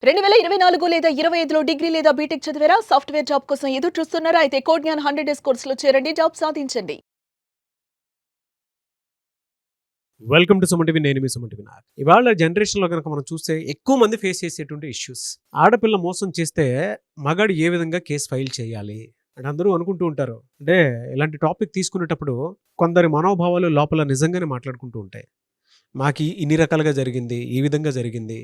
2024 లేదా 25లో డిగ్రీ లేదా బీటెక్ చదివారా? సాఫ్ట్‌వేర్ జాబ్ కోసం ఎదురు చూస్తున్నారా? అయితే కోడ్ జ్ఞాన్ 100 డేస్ కోర్సులో చేరండి. జాబ్ సాధించండి. Welcome to Suman TV. నేను మీ సుమన్ టీవీ నాగ్. ఇవాళ జనరేషన్లో కనుక మనం చూస్తే ఎక్కువ మంది ఫేస్ చేసేటువంటి ఇష్యూస్, ఆడపిల్ల మోసం చేస్తే మగాడు ఏ విధంగా కేసు ఫైల్ చేయాలి అని అందరూ అనుకుంటూ ఉంటారు. అంటే ఇలాంటి టాపిక్ తీసుకునేటప్పుడు కొందరి మనోభావాలు లోపల నిజంగానే మాట్లాడుకుంటూ ఉంటాయి. మాకు ఇన్ని రకాలుగా జరిగింది, ఈ విధంగా జరిగింది,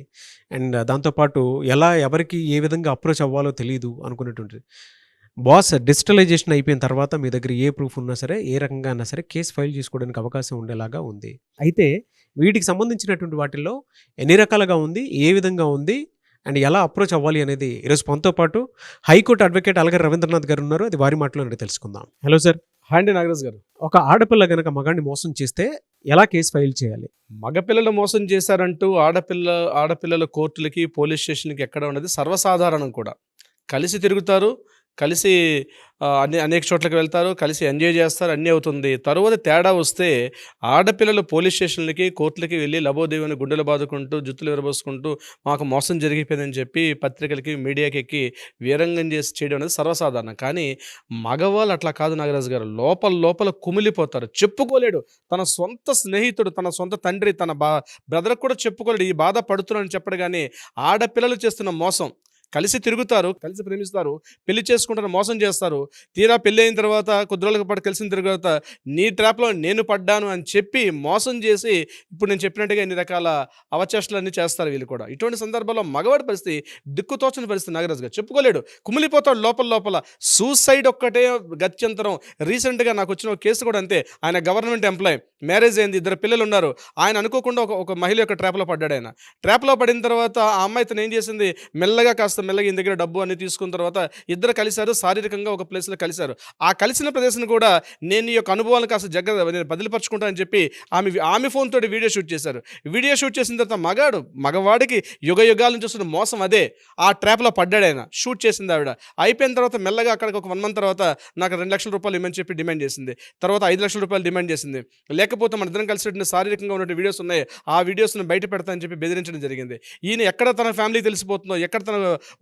అండ్ దాంతోపాటు ఎలా ఎవరికి ఏ విధంగా అప్రోచ్ అవ్వాలో తెలియదు అనుకునేటువంటి బాస్. డిజిటలైజేషన్ అయిపోయిన తర్వాత మీ దగ్గర ఏ ప్రూఫ్ ఉన్నా సరే, ఏ రకంగా అయినా సరే కేసు ఫైల్ చేసుకోవడానికి అవకాశం ఉండేలాగా ఉంది. అయితే వీటికి సంబంధించినటువంటి వాటిల్లో ఎన్ని రకాలుగా ఉంది, ఏ విధంగా ఉంది, అండ్ ఎలా అప్రోచ్ అవ్వాలి అనేది ఈరోజు మనతో పాటు హైకోర్టు అడ్వకేట్ అలగర్ రవీంద్రనాథ్ గారు ఉన్నారు. అది వారి మాటలో తెలుసుకుందాం. Hello sir. హాండి నాగరాజ్ గారు. ఒక ఆడపిల్ల గనక మగాడిని మోసం చేస్తే ఎలా కేసు ఫైల్ చేయాలి? మగపిల్లలు మోసం చేశారంటూ ఆడపిల్లల కోర్టులకి, పోలీస్ స్టేషన్కి ఎక్కడ ఉన్నది సర్వసాధారణం కూడా. కలిసి తిరుగుతారు, కలిసి అనేక చోట్లకి వెళ్తారు, కలిసి ఎంజాయ్ చేస్తారు, అన్నీ అవుతుంది. తరువాత తేడా వస్తే ఆడపిల్లలు పోలీస్ స్టేషన్లకి, కోర్టులకి వెళ్ళి లబోదేవిని గుండెలు బాదుకుంటూ, జుత్తులు విరబోసుకుంటూ మాకు మోసం జరిగిపోయిందని చెప్పి పత్రికలకి, మీడియాకి ఎక్కి వీరంగం చేసి చేయడం అనేది సర్వసాధారణం. కానీ మగవాళ్ళు అట్లా కాదు నాగరాజు గారు. లోపల కుమిలిపోతారు. చెప్పుకోలేడు. తన సొంత స్నేహితుడు, తన సొంత తండ్రి, తన బ్రదర్ కూడా చెప్పుకోలేడు ఈ బాధ పడుతున్నానని చెప్పడు. కానీ ఆడపిల్లలు చేస్తున్న మోసం, కలిసి తిరుగుతారు, కలిసి ప్రేమిస్తారు, పెళ్లి చేసుకుంటారు, మోసం చేస్తారు. తీరా పెళ్ళి అయిన తర్వాత కొద్ది రోజుల పాటు కలిసిన తర్వాత నీ ట్రాప్లో నేను పడ్డాను అని చెప్పి మోసం చేసి ఇప్పుడు నేను చెప్పినట్టుగా ఇన్ని రకాల అవచేష్టలన్నీ చేస్తారు వీళ్ళు కూడా. ఇటువంటి సందర్భాల్లో మగవాడి పరిస్థితి దిక్కుతోచని పరిస్థితి నాగరాజు గారు. చెప్పుకోలేడు, కుమిలిపోతాడు లోపల. సూసైడ్ ఒక్కటే గత్యంతరం. రీసెంట్గా నాకు వచ్చిన ఒక కేసు కూడా అంతే. ఆయన గవర్నమెంట్ ఎంప్లాయ్, మ్యారేజ్ అయింది, 2 పిల్లలు ఉన్నారు. ఆయన అనుకోకుండా ఒక మహిళ యొక్క ట్రాప్లో పడ్డాడు. ఆయన ట్రాప్లో పడిన తర్వాత ఆ అమ్మాయి తను ఏం చేసింది, మెల్లగా ఈయన దగ్గర డబ్బు అన్ని తీసుకున్న తర్వాత ఇద్దరు కలిశారు, శారీరకంగా ఒక ప్లేస్లో కలిశారు. ఆ కలిసిన ప్రదేశం కూడా నేను ఈ యొక్క అనుభవాలను కాస్త నేను బదిలిపరుచుకుంటానని చెప్పి ఆమె ఫోన్ తోటి వీడియో షూట్ చేశారు. వీడియో షూట్ చేసిన తర్వాత మగవాడికి యుగాల నుంచి వస్తున్న మోసం అదే. ఆ ట్రాప్లో పడ్డాడు ఆయన. షూట్ చేసింది ఆవిడ. అయిపోయిన తర్వాత మెల్లగా అక్కడికి ఒక 1 month తర్వాత నాకు 2 లక్షల రూపాయలు ఇమ్మని చెప్పి డిమాండ్ చేసింది. తర్వాత 5 లక్షల రూపాయలు డిమాండ్ చేసింది. లేకపోతే మన ఇద్దరం కలిసి శారీరకంగా ఉన్న వీడియోస్ ఉన్నాయి, ఆ వీడియోస్ను బయట పెడతానని చెప్పి బెదిరించడం జరిగింది. ఈయన ఎక్కడ తన ఫ్యామిలీకి తెలిసిపోతుందో, ఎక్కడ తన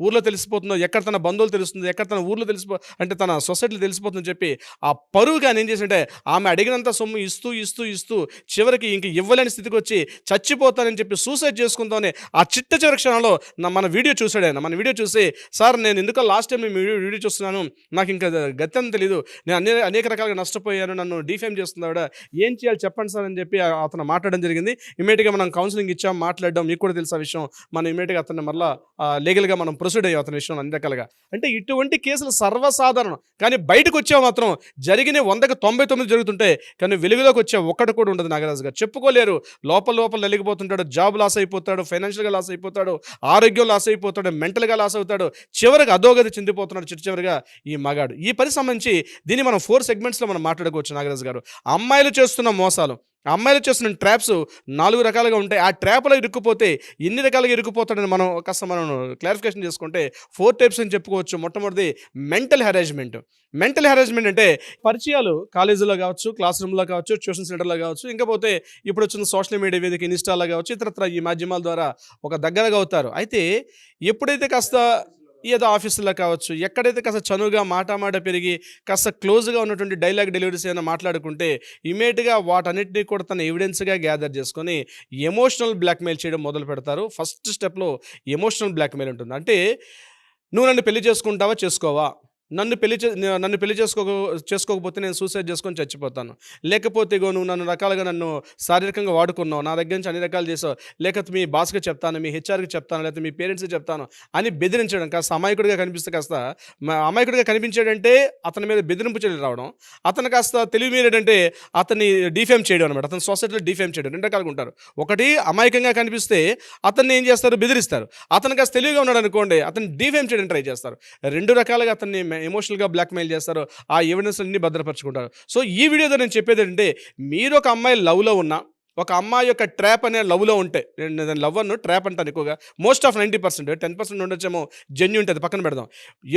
ఊర్లో తెలిసిపోతుందో, ఎక్కడ తన బంధువులు తెలుస్తుందో, ఎక్కడ తన ఊర్లో అంటే తన సొసైటీలో తెలిసిపోతుందని చెప్పి ఆ పరువుగా నేను ఏం చేసింటే ఆమె అడిగినంత సొమ్ము ఇస్తూ చివరికి ఇంక ఇవ్వలేని స్థితికి వచ్చి చచ్చిపోతానని చెప్పి సూసైడ్ చేసుకుందామని ఆ చివరి క్షణంలో మన వీడియో చూశాడు ఆయన. మన వీడియో చూసి, సార్ నేను ఎందుకో లాస్ట్ టైం మీ వీడియో చూస్తున్నాను, నాకు ఇంకా గత్యం తెలీదు, నేను అనేక రకాలుగా నష్టపోయాను, నన్ను డిఫేమ్ చేస్తుంది ఆవిడ, ఏం చేయాలి చెప్పండి సార్ అని చెప్పి అతను మాట్లాడడం జరిగింది. ఇమీడియట్గా మనం కౌన్సిలింగ్ ఇచ్చాం, మాట్లాడడం, మీకు కూడా తెలుసు ఆ విషయం. మనం ఇమీడియట్గా అతన్ని మళ్ళీ లీగల్గా మనం ప్రొసీడ్ అయ్యాం అతని విషయంలో అన్ని రకాలుగా. అంటే ఇటువంటి కేసులు సర్వసాధారణం. కానీ బయటకు వచ్చే మాత్రం జరిగిన 100కి 99 జరుగుతుంటాయి. కానీ వెలుగులోకి వచ్చే ఒక్కటి కూడా ఉండదు నాగరాజు గారు. చెప్పుకోలేరు. లోపల నలిగిపోతుంటాడు, జాబ్ లాస్ అయిపోతాడు, ఫైనాన్షియల్గా లాస్ అయిపోతాడు, ఆరోగ్యం లాస్ అయిపోతాడు, మెంటల్గా లాస్ అవుతాడు, చివరికి అధోగతి చెందిపోతున్నాడు చివరిగా ఈ మగాడు. ఈ పని సంబంధించి దీన్ని మనం 4 segmentsలో మనం మాట్లాడుకోవచ్చు నాగరాజు గారు. అమ్మాయిలు చేస్తున్న మోసాలు, అమ్మాయిలు చేస్తున్న ట్రాప్స్ 4 రకాలుగా ఉంటాయి. ఆ ట్రాప్లో ఇరుక్కుపోతే ఎన్ని రకాలుగా ఇరుక్కుపోతాడని మనం క్లారిఫికేషన్ చేసుకుంటే 4 types అని చెప్పుకోవచ్చు. మొట్టమొదటిది మెంటల్ హెరాస్మెంట్. మెంటల్ హెరాస్మెంట్ అంటే పరిచయాలు కాలేజీలో కావచ్చు, క్లాస్ రూమ్లో కావచ్చు, ట్యూషన్ సెంటర్లో కావచ్చు, ఇంకపోతే ఇప్పుడు వచ్చిన సోషల్ మీడియా వేదిక ఇన్స్టాలో కావచ్చు, ఇతరత్ర ఈ మాధ్యమాల ద్వారా ఒక దగ్గరగా అవుతారు. అయితే ఎప్పుడైతే కాస్త ఏదో ఆఫీసులో కావచ్చు, ఎక్కడైతే కాస్త చనువుగా మాట పెరిగి కాస్త క్లోజ్గా ఉన్నటువంటి డైలాగ్ డెలివరీస్ ఏమైనా మాట్లాడుకుంటే ఇమీడియట్గా వాటన్నిటినీ కూడా తన ఎవిడెన్స్గా గ్యాదర్ చేసుకొని ఎమోషనల్ బ్లాక్మెయిల్ చేయడం మొదలు పెడతారు. ఫస్ట్ స్టెప్లో ఎమోషనల్ బ్లాక్మెయిల్ ఉంటుంది. అంటే నువ్వు నన్ను పెళ్లి చేసుకుంటావా, చేసుకోవా, నన్ను పెళ్లి చేసుకోకపోతే నేను సూసైడ్ చేసుకొని చచ్చిపోతాను, లేకపోతే నువ్వు నన్ను శారీరకంగా వాడుకున్నావు, నా దగ్గర నుంచి అన్ని రకాలు చేసావు, లేకపోతే మీ బాస్కి చెప్తాను, మీ హెచ్ఆర్కి చెప్తాను, లేకపోతే మీ పేరెంట్స్కి చెప్తాను అని బెదిరించడం. కాస్త అమాయకుడిగా కనిపించాడంటే అతని మీద బెదిరింపు చర్యలు రావడం, అతను కాస్త తెలివి మీరేటంటే అతన్ని డిఫేమ్ చేయడం అనమాట. అతని సొసైటీలో డిఫేమ్ చేయడం 2 రకాలుగా ఉంటారు. ఒకటి అమాయకంగా కనిపిస్తే అతన్ని ఏం చేస్తారు, బెదిరిస్తారు. అతను కాస్త తెలివిగా ఉన్నాడు అనుకోండి, అతన్ని డిఫేమ్ చేయడం ట్రై చేస్తారు. 2 రకాలుగా అతన్ని ఎమోషనల్గా బ్లాక్మెయిల్ చేస్తారు. ఆ ఎవిడెన్స్ అన్ని భద్రపరచుకుంటారు. సో ఈ వీడియోతో నేను చెప్పేది ఏంటంటే, మీరు ఒక అమ్మాయి లవ్లో ఉన్నా, ఒక అమ్మాయి యొక్క ట్రాప్ అనే లవ్లో ఉంటే, నేను దాన్ని లవ్ అను ట్రాప్ అంటాను ఎక్కువగా, మోస్ట్ ఆఫ్ 90%, 10% ఉండొచ్చేమో జెన్యూ ఉంటుంది, పక్కన పెడదాం.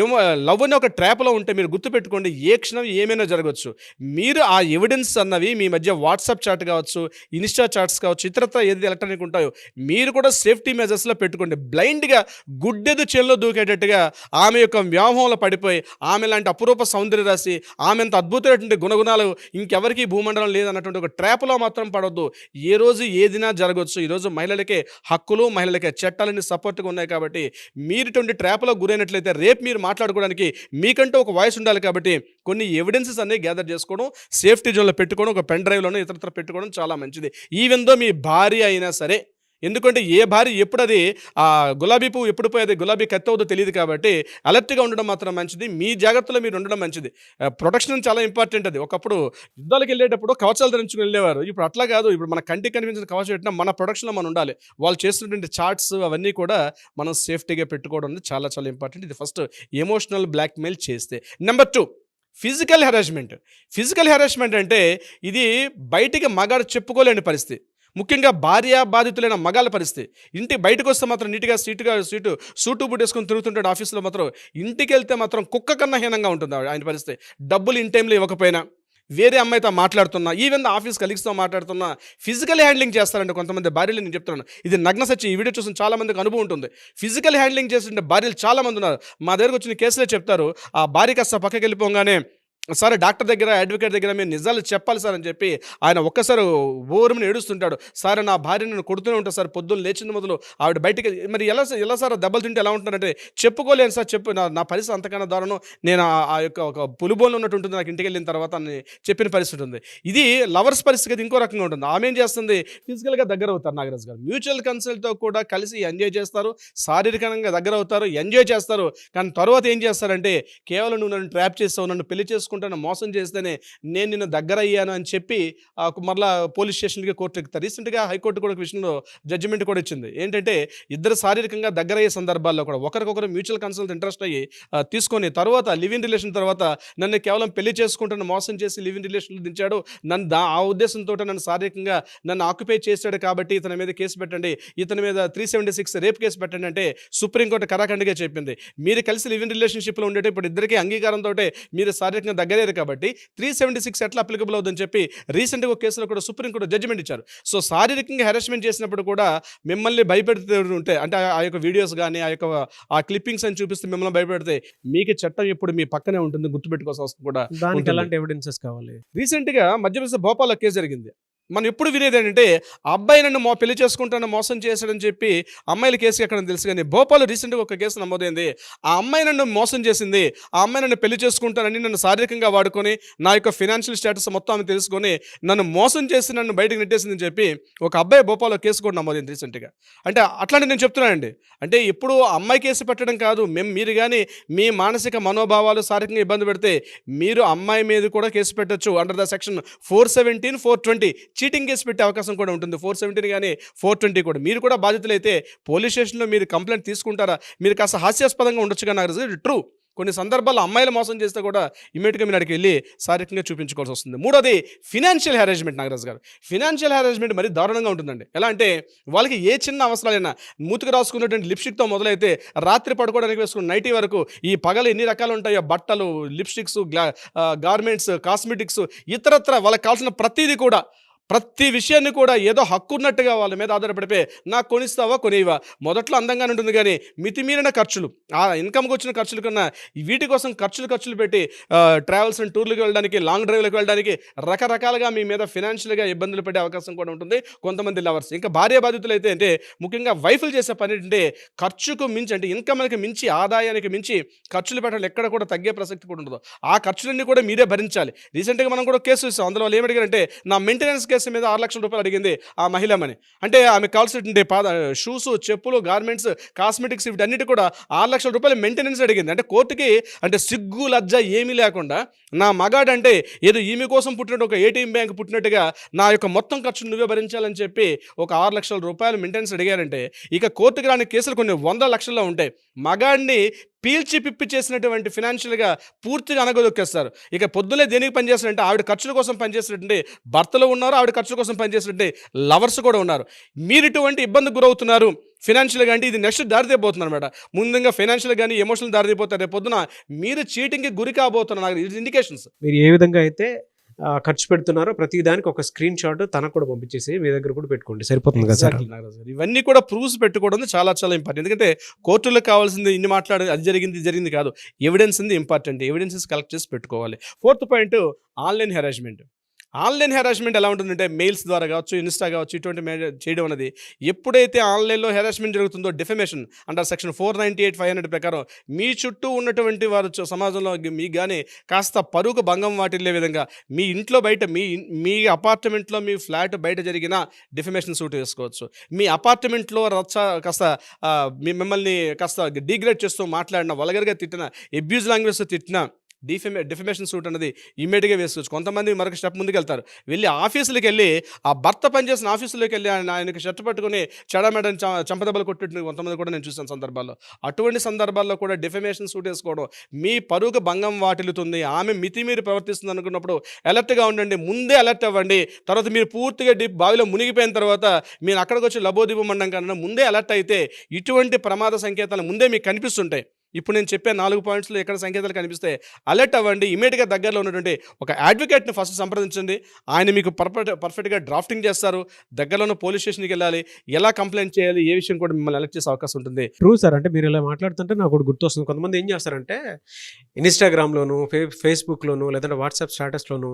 ఏమో లవ్ అనే ఒక ట్రాప్లో ఉంటే మీరు గుర్తుపెట్టుకోండి, ఏ క్షణం ఏమైనా జరగవచ్చు. మీరు ఆ ఎవిడెన్స్ అన్నవి మీ మధ్య వాట్సాప్ చాట్ కావచ్చు, ఇన్స్టా చాట్స్ కావచ్చు, ఇతరత్ర ఏది ఎలక్ట్రానిక్ ఉంటాయో మీరు కూడా సేఫ్టీ మెజర్స్లో పెట్టుకోండి. బ్లైండ్గా గుడ్డెదు చేల్లో దూకేటట్టుగా ఆమె యొక్క వ్యామోహంలో పడిపోయి, ఆమె లాంటి అపురూప సౌందర్య రాశి, ఆమె అంత అద్భుతమైనటువంటి గుణగుణాలు ఇంకెవరికి భూమండలం లేదన్నటువంటి ఒక ట్రాప్లో మాత్రం పడొద్దు. ఏ రోజు ఏదినా జరగవచ్చు. ఈరోజు మహిళలకే హక్కులు, మహిళలకే చట్టాలన్నీ సపోర్ట్గా ఉన్నాయి కాబట్టి మీరు ఇటువంటి ట్రాప్లో గురైనట్లయితే రేపు మీరు మాట్లాడుకోవడానికి మీకంటూ ఒక వాయిస్ ఉండాలి. కాబట్టి కొన్ని ఎవిడెన్సెస్ అన్నీ గ్యాదర్ చేసుకోవడం, సేఫ్టీ జోన్లో పెట్టుకోవడం, ఒక పెన్ డ్రైవ్లోనూ ఇతరత్ర పెట్టుకోవడం చాలా మంచిది. ఈవెన్ దో మీ భార్య అయినా సరే. ఎందుకంటే ఏ భార్య ఎప్పుడు అది ఆ గులాబీ పువ్వు ఎప్పుడు పోయి అది గులాబీ కత్తి అవుతుందో తెలియదు. కాబట్టి అలర్ట్గా ఉండడం మాత్రం మంచిది. మీ జాగ్రత్తలో మీరు ఉండడం మంచిది. ప్రొటెక్షన్ చాలా ఇంపార్టెంట్. అది ఒకప్పుడు యుద్ధాలకు వెళ్ళేటప్పుడు కవచాలు ధరించుకుని వెళ్ళేవారు. ఇప్పుడు అట్లా కాదు. ఇప్పుడు మన కంటికి కనిపించిన కవచం పెట్టినా మన ప్రొటెక్షన్లో మనం ఉండాలి. వాళ్ళు చేస్తున్నటువంటి చార్ట్స్ అవన్నీ కూడా మనం సేఫ్టీగా పెట్టుకోవడం అనేది చాలా చాలా ఇంపార్టెంట్. ఇది ఫస్ట్ ఎమోషనల్ బ్లాక్మెయిల్ చేస్తే. Number 2, physical harassment. Physical harassment అంటే ఇది బయటికి మగాడు చెప్పుకోలేని పరిస్థితి. ముఖ్యంగా భార్య బాధితులైన మగాళ్ళ పరిస్థితి. ఇంటి బయటకు వస్తే మాత్రం నీట్గా సూటు బూట్ వేసుకొని తిరుగుతుంటాడు ఆఫీస్లో, మాత్రం ఇంటికి వెళ్తే మాత్రం కుక్క కన్నా హీనంగా ఉంటుంది ఆయన పరిస్థితి. డబ్బులు ఇన్ టైంలో ఇవ్వకపోయినా, వేరే అమ్మాయితో మాట్లాడుతున్నా, ఈవెన్ ఆఫీస్ కలీగ్స్తో మాట్లాడుతున్నా ఫిజికల్ హ్యాండ్లింగ్ చేస్తారండి కొంతమంది భార్యలు. నేను చెప్తున్నాను, ఇది నగ్న సత్యం. ఈ వీడియో చూసిన చాలా మందికి అనుభవం ఉంటుంది. ఫిజికల్ హ్యాండ్లింగ్ చేసిన భార్యలు చాలా మంది ఉన్నారు. మా దగ్గరకు వచ్చిన కేసులే చెప్తారు. ఆ భార్య కాస్త పక్కకి వెళ్ళిపోగానే, సార్ డాక్టర్ దగ్గర, అడ్వకేట్ దగ్గర మీరు నిజాలు చెప్పాలి సార్ అని చెప్పి ఆయన ఒక్కసారి ఓరమని ఏడుస్తుంటాడు. సార్ నా భార్య నన్ను కొడుతూనే ఉంటాను సార్, పొద్దున్న లేచిన మొదలు ఆవిడ బయటికి. మరి ఎలా సార్ దెబ్బలు తింటే ఎలా ఉంటున్నారంటే, చెప్పుకోలేను సార్, నా పరిస్థితి అంతకన్నా దారుణం, నేను ఆ యొక్క ఒక పులిబోన్లో ఉన్నట్టు ఉంటుంది నాకు ఇంటికి వెళ్ళిన తర్వాత అని చెప్పిన పరిస్థితి ఉంది. ఇది లవర్స్ పరిస్థితి ఇంకో రకంగా ఉంటుంది. ఆమె ఏం చేస్తుంది, ఫిజికల్గా దగ్గర అవుతారు నాగరాజు గారు. మ్యూచువల్ కన్సల్ట్తో కూడా కలిసి ఎంజాయ్ చేస్తారు, శారీరకంగా దగ్గర అవుతారు, ఎంజాయ్ చేస్తారు. కానీ తర్వాత ఏం చేస్తారంటే, కేవలం నువ్వు నన్ను ట్రాప్ చేస్తావు, నన్ను పెళ్లి చేసుకుంటాను, మోసం చేస్తేనే నేను నిన్ను దగ్గర అయ్యాను అని చెప్పి మరలా పోలీస్ స్టేషన్కి, కోర్టు ఎక్కుతారు. రీసెంట్గా హైకోర్టు కూడా విషయంలో జడ్జిమెంట్ కూడా ఇచ్చింది. ఏంటంటే ఇద్దరు శారీరకంగా దగ్గర అయ్యే సందర్భాల్లో కూడా ఒకరికొకరు మ్యూచువల్ కన్సల్ట్ ఇంట్రెస్ట్ అయ్యి తీసుకొని తర్వాత లివ్ ఇన్ రిలేషన్ తర్వాత నన్ను కేవలం పెళ్లి చేసుకుంటాను మోసం చేసి లివ్ ఇన్ రిలేషన్లో దించాడు, ఆ ఉద్దేశంతో నన్ను శారీరకంగా నన్ను ఆక్యుపై చేశాడు కాబట్టి ఇతని మీద కేసు పెట్టండి, ఇతని మీద 376 రేప్ కేసు పెట్టండి అంటే సుప్రీంకోర్టు కరాఖండిగా చెప్పింది. మీరు కలిసి లివ్ ఇన్ రిలేషన్షిప్లో ఉండేట ఇప్పుడు ఇద్దరికి అంగీకారంతో మీరు శారీరకంగా దగ్గరేరు కాబట్టి 376 ఎట్లా అప్లికబుల్ అవుతుందని చెప్పి రీసెంట్గా ఒక కేసులో కూడా సుప్రీంకోర్టు జడ్జిమెంట్ ఇచ్చారు. సో శారీరకంగా హెరాస్మెంట్ చేసినప్పుడు కూడా మిమ్మల్ని భయపెడుతూ ఉంటే, అంటే ఆ యొక్క వీడియోస్ కానీ ఆ క్లిప్పింగ్స్ అని చూపిస్తే మిమ్మల్ని భయపెడితే మీకు చట్టం ఎప్పుడు మీ పక్కనే ఉంటుంది, గుర్తుపెట్టుకోవాల్సిన అవసరం కూడా. దానికి ఎలాంటి ఎవిడెన్సెస్ కావాలి? రీసెంట్గా మధ్యప్రదేశ్ భోపాల్లో కేసు జరిగింది. మనం ఎప్పుడు వినేది ఏంటంటే, ఆ అబ్బాయి నన్ను పెళ్లి చేసుకుంటాను మోసం చేశాడని చెప్పి అమ్మాయిల కేసు ఎక్కడ తెలుసు. కానీ భోపాల్లో రీసెంట్గా ఒక కేసు నమోదైంది. ఆ అమ్మాయి నన్ను మోసం చేసింది, ఆ అమ్మాయి నన్ను పెళ్లి చేసుకుంటానని నన్ను శారీరకంగా వాడుకొని నా యొక్క ఫినాన్షియల్ స్టేటస్ మొత్తం ఆమె తెలుసుకొని నన్ను మోసం చేసి నన్ను బయటకు నెట్టేసిందని చెప్పి ఒక అబ్బాయి భోపాల్లో కేసు కూడా నమోదైంది రీసెంట్గా. అంటే అట్లాంటి నేను చెప్తున్నానండి, అంటే ఇప్పుడు అమ్మాయి కేసు పెట్టడం కాదు, మీరు కానీ మీ మానసిక మనోభావాలు శారీరకంగా ఇబ్బంది పెడితే మీరు అమ్మాయి మీద కూడా కేసు పెట్టచ్చు. Under the section 417, 420 cheating case పెట్టే అవకాశం కూడా ఉంటుంది. 417 కానీ 420 కూడా. మీరు కూడా బాధితులైతే పోలీస్ స్టేషన్లో మీరు కంప్లైంట్ తీసుకుంటారా? మీరు కాస్త హాస్యాస్పదంగా ఉండొచ్చుగా నాకు ట్రూ. కొన్ని సందర్భాల్లో అమ్మాయిలు మోసం చేస్తే కూడా ఇమీడియట్గా మీరు అక్కడికి వెళ్ళి శారీరకంగా చూపించుకోవాల్సి వస్తుంది. మూడోది ఫినాన్షియల్ హెరాస్మెంట్. నాగరాజు గారు, ఫినాన్షియల్ హెరాస్మెంట్ మరి దారుణంగా ఉంటుందండి. ఎలా అంటే వాళ్ళకి ఏ చిన్న అవసరాలైనా, మూతికి రాసుకున్నటువంటి లిప్స్టిక్తో మొదలైతే రాత్రి పడుకోవడానికి వేసుకున్న నైటీ వరకు ఈ పగలు ఎన్ని రకాలు ఉంటాయో, బట్టలు, లిప్స్టిక్స్, గార్మెంట్స్, కాస్మెటిక్స్, ఇతరత్ర వాళ్ళకి కావాల్సిన ప్రతిదీ కూడా, ప్రతి విషయాన్ని కూడా ఏదో హక్కు ఉన్నట్టుగా వాళ్ళ మీద ఆధారపడిపోయి నాకు కొనిస్తావా, కొనివా. మొదట్లో అందంగానే ఉంటుంది కానీ మితిమీరిన ఖర్చులు, ఆ ఇన్కమ్కి వచ్చిన ఖర్చుల కన్నా వీటి కోసం ఖర్చులు పెట్టి ట్రావెల్స్ అండ్ టూర్లకు వెళ్ళడానికి, లాంగ్ డ్రైవ్లకు వెళ్ళడానికి రకరకాలుగా మీ మీద ఫినాన్షియల్గా ఇబ్బందులు పడే అవకాశం కూడా ఉంటుంది కొంతమంది లవర్స్. ఇంకా భార్య బాధితులు అయితే అంటే ముఖ్యంగా వైఫులు చేసే పని ఏంటంటే ఖర్చుకు మించి, అంటే ఇన్కమ్కి మించి, ఆదాయానికి మించి ఖర్చులు పెట్టాలి. ఎక్కడ కూడా తగ్గే ప్రసక్తి కూడా ఉండదు. ఆ ఖర్చులన్నీ కూడా మీరే భరించాలి. రీసెంట్గా మనం కూడా కేసు చూసాం. అందులో వాళ్ళు ఏమడిగారంటే, నా మెయింటెనెన్స్ కేసు మీద 6 లక్షల రూపాయలు అడిగింది ఆ మహిళమని. అంటే ఆమె కావాల్సినటువంటి షూస్, చెప్పులు, గార్మెంట్స్, కాస్మెటిక్స్ వీటన్నిటి కూడా 6 లక్షల రూపాయలు మెయింటెనెన్స్ అడిగింది. అంటే కోర్టుకి అంటే సిగ్గు లజ్జ ఏమీ లేకుండా, నా మగాడంటే ఏదో ఈమె కోసం పుట్టినట్టు, ఒక ఏటీఎం బ్యాంక్ పుట్టినట్టుగా నా యొక్క మొత్తం ఖర్చును నువ్వే భరించాలని చెప్పి ఒక 6 లక్షల రూపాయలు మెయింటెనెన్స్ అడిగారంటే ఇక కోర్టుకి రాని కేసులు కొన్ని 100 లక్షల్లో ఉంటాయి. మగాడిని పీల్చి పిప్పి చేసినటువంటి ఫినాన్షియల్గా పూర్తిగా అనగదొక్కేస్తారు. ఇక పొద్దులే దేనికి పనిచేస్తారంటే ఆవిడ ఖర్చుల కోసం పనిచేసినట్టు భర్తలు ఉన్నారు, ఆవిడ ఖర్చుల కోసం పనిచేసినట్టు లవర్స్ కూడా ఉన్నారు. మీరు ఇటువంటి ఇబ్బందికి గురవుతున్నారు ఫినాన్షియల్గా అంటే ఇది నెక్స్ట్ దారితీయబోతున్నారు అనమాట. ముందుగా ఫైనాన్షియల్ కానీ ఎమోషనల్ దారితీపోతారు. రేపు పొద్దున మీరు చీటింగ్కి గురి కాబోతున్నారు. నాకు ఇది ఇండికేషన్స్. మీరు ఏ విధంగా అయితే ఖర్చు పెడుతున్నారో ప్రతి దానికి ఒక స్క్రీన్ షాట్ తనకు కూడా పంపించేసి మీ దగ్గర కూడా పెట్టుకోండి, సరిపోతుంది కదా సార్. ఇవన్నీ కూడా ప్రూఫ్స్ పెట్టుకోవడం చాలా చాలా ఇంపార్టెంట్. ఎందుకంటే కోర్టులో కావాల్సింది ఇన్ని మాట్లాడి అది జరిగింది ఇది జరిగింది కాదు, ఎవిడెన్స్ ఉంది ఇంపార్టెంట్. ఎవిడెన్సెస్ కలెక్ట్ చేసి పెట్టుకోవాలి. 4th point online harassment. Online harassment ఎలా ఉంటుందంటే మెయిల్స్ ద్వారా కావచ్చు, ఇన్స్టా కావచ్చు, ఇటువంటి చేయడం అనేది ఎప్పుడైతే ఆన్లైన్లో హెరాస్మెంట్ జరుగుతుందో డిఫమేషన్ అండర్ సెక్షన్ 498, 500 ప్రకారం మీ చుట్టూ ఉన్నటువంటి వారు సమాజంలో మీకు కానీ కాస్త పరుగు భంగం వాటిల్లే విధంగా మీ ఇంట్లో బయట మీ అపార్ట్మెంట్లో మీ ఫ్లాట్ బయట జరిగిన డిఫమేషన్ సూట్ వేసుకోవచ్చు. మీ అపార్ట్మెంట్లో కాస్త మిమ్మల్ని కాస్త డిగ్రేడ్ చేస్తూ మాట్లాడిన, వల్గర్గా తిట్టిన, అబ్యూజ్ లాంగ్వేజ్తో తిట్టిన డిఫమేషన్ సూట్ అనేది ఇమ్మీడియట్గా వేసుకోవచ్చు. కొంతమంది మరొక స్టెప్ ముందుకు వెళ్తారు. వెళ్ళి ఆఫీసులకు వెళ్ళి ఆ భర్త పనిచేసిన ఆఫీసులోకి వెళ్ళి ఆయనకి షర్ట్ పట్టుకుని చెడమేడని చంపదెబ్బలు కొట్టినట్టు కొంతమంది కూడా నేను చూసాను సందర్భాల్లో. అటువంటి సందర్భాల్లో కూడా డిఫమేషన్ సూట్ వేసుకోవడం మీ పరుగు భంగం వాటిల్లుతుంది. ఆమె మితిమీరి ప్రవర్తిస్తుంది అనుకున్నప్పుడు అలర్ట్గా ఉండండి. ముందే అలర్ట్ అవ్వండి. తర్వాత మీరు పూర్తిగా బావిలో మునిగిపోయిన తర్వాత మీరు అక్కడికి వచ్చి లబోదిబమండం కన్నా ముందే అలర్ట్ అయితే ఇటువంటి ప్రమాద సంకేతాలు ముందే మీకు కనిపిస్తుంటాయి. ఇప్పుడు నేను చెప్పే 4 పాయింట్స్లో ఎక్కడ సంకేతాలు కనిపిస్తే అలర్ట్ అవ్వండి. ఇమీడియట్గా దగ్గరలో ఉన్నటువంటి ఒక అడ్వకేట్ని ఫస్ట్ సంప్రదించండి. ఆయన మీకు పర్ఫెక్ట్గా డ్రాఫ్టింగ్ చేస్తారు. దగ్గరలో ఉన్న పోలీస్ స్టేషన్కి వెళ్ళాలి, ఎలా కంప్లైంట్ చేయాలి, ఏ విషయం కూడా మిమ్మల్ని అలర్ట్ చేసే అవకాశం ఉంటుంది. True sir. అంటే మీరు ఇలా మాట్లాడుతుంటే నాకు ఒకటి గుర్తొస్తుంది. కొంతమంది ఏం చేస్తారంటే ఇన్స్టాగ్రామ్లోను, ఫేస్బుక్లోను, లేదంటే వాట్సాప్ స్టేటస్లోను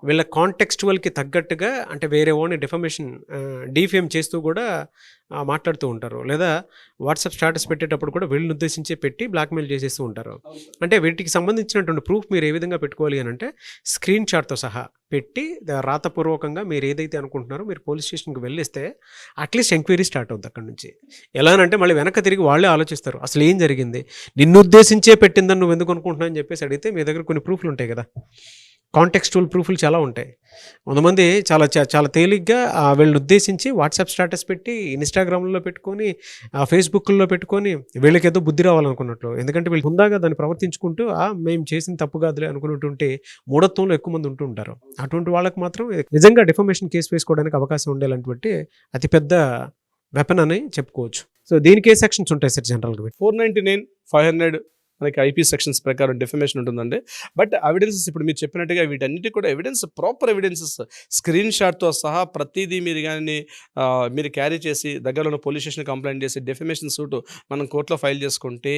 వీళ్ళ కాంటెక్స్చువల్కి తగ్గట్టుగా అంటే వేరే ఓన్ డిఫేమ్ చేస్తూ కూడా మాట్లాడుతూ ఉంటారు. లేదా వాట్సాప్ స్టేటస్ పెట్టేటప్పుడు కూడా వీళ్ళని ఉద్దేశించే పెట్టి బ్లాక్మెయిల్ చేసేస్తూ ఉంటారు. అంటే వీటికి సంబంధించినటువంటి ప్రూఫ్ మీరు ఏ విధంగా పెట్టుకోవాలి అని అంటే స్క్రీన్ షాట్తో సహా పెట్టి రాతపూర్వకంగా మీరు ఏదైతే అనుకుంటున్నారో మీరు పోలీస్ స్టేషన్కి వెళ్ళిస్తే అట్లీస్ట్ ఎంక్వైరీ స్టార్ట్ అవుతుంది అక్కడ నుంచి. ఎలా అంటే మళ్ళీ వెనక్కి తిరిగి వాళ్ళే ఆలోచిస్తారు అసలు ఏం జరిగింది, నిన్ను ఉద్దేశించే పెట్టిందని నువ్వు ఎందుకు అనుకుంటున్నావు అని చెప్పేసి అడిగితే మీ దగ్గర కొన్ని ప్రూఫ్లు ఉంటాయి కదా, కాంటెక్స్చువల్ ప్రూఫ్లు చాలా ఉంటాయి. కొంతమంది చాలా తేలిగ్గా వీళ్ళని ఉద్దేశించి వాట్సాప్ స్టేటస్ పెట్టి ఇన్స్టాగ్రామ్లో పెట్టుకొని ఫేస్బుక్లో పెట్టుకొని వీళ్ళకి ఏదో బుద్ధి రావాలనుకున్నట్లు, ఎందుకంటే వీళ్ళు హుందాగా దాన్ని ప్రవర్తించుకుంటూ మేము చేసిన తప్పు కాదులే అనుకున్నటువంటి మూఢత్వంలో ఎక్కువ మంది ఉంటూ ఉంటారు. అటువంటి వాళ్ళకి మాత్రం నిజంగా డిఫమేషన్ కేసు వేసుకోవడానికి అవకాశం ఉండేలాంటి అతిపెద్ద వెపన్ అని చెప్పుకోవచ్చు. సో దీనికి ఏ సెక్షన్స్ ఉంటాయి సార్ జనరల్గా? 499, 500 మనకి ఐపీ సెక్షన్స్ ప్రకారం డిఫమేషన్ ఉంటుందండి. బట్ ఎవిడెన్సెస్ ఇప్పుడు మీరు చెప్పినట్టుగా వీటన్నిటి కూడా ప్రాపర్ ఎవిడెన్సెస్ స్క్రీన్ షాట్తో సహా ప్రతిదీ మీరు కానీ మీరు క్యారీ చేసి దగ్గరలో ఉన్న పోలీస్ స్టేషన్ కంప్లైంట్ చేసి డిఫమేషన్ సూట్ మనం కోర్టులో ఫైల్ చేసుకుంటే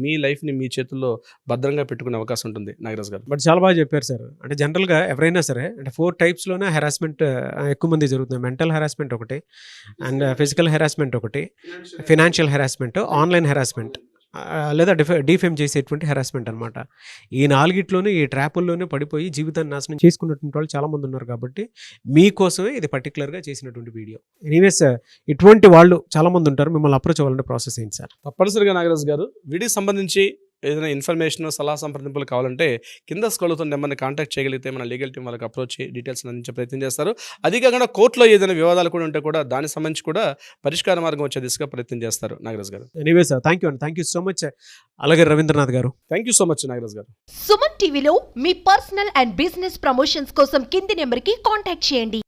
మీ లైఫ్ని మీ చేతుల్లో భద్రంగా పెట్టుకునే అవకాశం ఉంటుంది నాగరాజ్ గారు. బట్ చాలా బాగా చెప్పారు సార్. అంటే జనరల్గా ఎవరైనా సరే అంటే 4 టైప్స్లోనే హెరాస్మెంట్ ఎక్కువ మంది జరుగుతుంది. మెంటల్ హెరాస్మెంట్ ఒకటి, అండ్ ఫిజికల్ హెరాస్మెంట్ ఒకటి, ఫినాన్షియల్ హెరాస్మెంట్, ఆన్లైన్ హెరాస్మెంట్, లేదా డిఫేమ్ చేసేటువంటి హెరాస్మెంట్ అనమాట. ఈ 4గిట్లోనే ఈ ట్రాపుల్లోనే పడిపోయి జీవితాన్ని నాశనం చేసుకున్నటువంటి వాళ్ళు చాలామంది ఉన్నారు. కాబట్టి మీకోసమే ఇది పర్టికులర్గా చేసినటువంటి వీడియో. ఎనీవేస్ ఇటువంటి వాళ్ళు చాలామంది ఉంటారు. మిమ్మల్ని అప్రోచ్ అవ్వాలంటే ప్రాసెస్ ఏంటి సార్? తప్పనిసరిగా నాగరాజ్ గారు వీడికి సంబంధించి ఏదైనా ఇన్ఫర్మేషన్, సలహా సంప్రదింపులు కావాలంటే కింద స్క్రోల్ అవుతున్న నెంబర్ని కాంటాక్ట్ చేయగలిగితే మన లీగల్ టీం వాళ్ళకి అప్రోచ్ డీటెయిల్స్ అందించే ప్రయత్నం చేస్తారు. అది కాకుండా కోర్టులో ఏదైనా వివాదాలు కూడా ఉంటే కూడా దానికి సంబంధించి కూడా పరిష్కార మార్గం వచ్చే దిశగా ప్రయత్నం చేస్తారు నాగరాజ్ గారు. ఎనీవేస్ థ్యాంక్ యూ అండి, థ్యాంక్ యూ సో మచ్. అలాగే రవీంద్రనాథ్ గారు, thank you so much Nagaraj గారు. సుమన్ టీవీలో మీ పర్సనల్ అండ్ బిజినెస్ ప్రమోషన్స్ కోసం కింది నెంబర్కి కాంటాక్ట్ చేయండి.